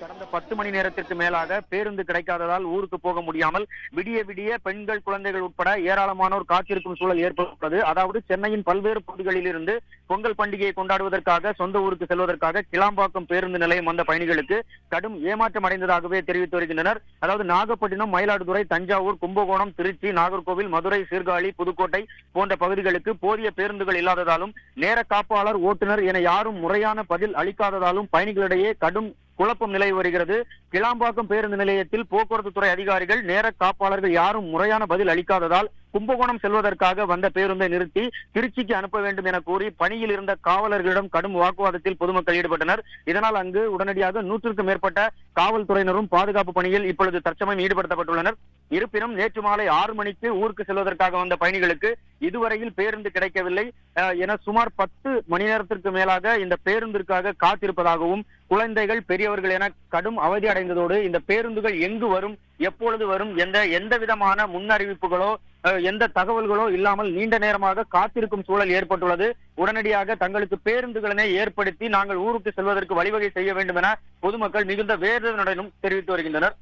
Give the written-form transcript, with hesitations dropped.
கடந்த 10 மணி நேரத்திற்கு மேலாக பேருந்து கிடைக்காததால் ஊருக்கு போக முடியாமல் விடிய விடிய பெண்கள், குழந்தைகள் உட்பட ஏராளமானோர் காத்திருக்கும் சூழல் ஏற்பட்டுள்ளது. அதாவது சென்னையின் பல்வேறு பகுதிகளில் இருந்து பொங்கல் பண்டிகையை கொண்டாடுவதற்காக சொந்த ஊருக்கு செல்வதற்காக கிளாம்பாக்கம் பேருந்து நிலையம் வந்த பயணிகளுக்கு கடும் ஏமாற்றம் அடைந்ததாகவே தெரிவித்து வருகின்றனர். அதாவது நாகப்பட்டினம், மயிலாடுதுறை, தஞ்சாவூர், கும்பகோணம், திருச்சி, நாகர்கோவில், மதுரை, சீர்காழி, புதுக்கோட்டை போன்ற பகுதிகளுக்கு போதிய பேருந்துகள் இல்லாததாலும், நேர காப்பாளர், ஓட்டுநர் என யாரும் முறையான பதில் அளிக்காததாலும் பயணிகளிடையே கடும் குழப்பம் நிலவி வருகிறது. கிளாம்பாக்கம் பேருந்து நிலையத்தில் போக்குவரத்து துறை அதிகாரிகள், நேர காப்பாளர்கள் யாரும் முறையான பதில் அளிக்காததால் கும்பகோணம் செல்வதற்காக வந்த பேருந்தை நிறுத்தி திருச்சிக்கு அனுப்ப வேண்டும் என கூறி பணியில் இருந்த காவலர்களிடம் கடும் வாக்குவாதத்தில் பொதுமக்கள் ஈடுபட்டனர். இதனால் அங்கு உடனடியாக 100க்கும் மேற்பட்ட காவல்துறையினரும் பாதுகாப்பு பணியில் இப்பொழுது தற்சமயம் ஈடுபடுத்தப்பட்டுள்ளனர். இருப்பினும் நேற்று மாலை 6 மணிக்கு ஊருக்கு செல்வதற்காக வந்த பயணிகளுக்கு இதுவரையில் பேருந்து கிடைக்கவில்லை என சுமார் 10 மணி நேரத்திற்கு மேலாக இந்த பேருந்திற்காக காத்திருப்பதாகவும், குழந்தைகள், பெரியவர்கள் என கடும் அவதி அடைந்ததோடு இந்த பேருந்துகள் எங்கு வரும், எப்பொழுது வரும், எந்த விதமான முன்னறிவிப்புகளோ எந்த தகவல்களோ இல்லாமல் நீண்ட நேரமாக காத்திருக்கும் சூழல் ஏற்பட்டுள்ளது. உடனடியாக தங்களுக்கு பேருந்துகளை ஏற்படுத்தி நாங்கள் ஊருக்கு செல்வதற்கு வழிவகை செய்ய வேண்டும் என பொதுமக்கள் மிகுந்த வேதனையுடனும் தெரிவித்து வருகின்றனர்.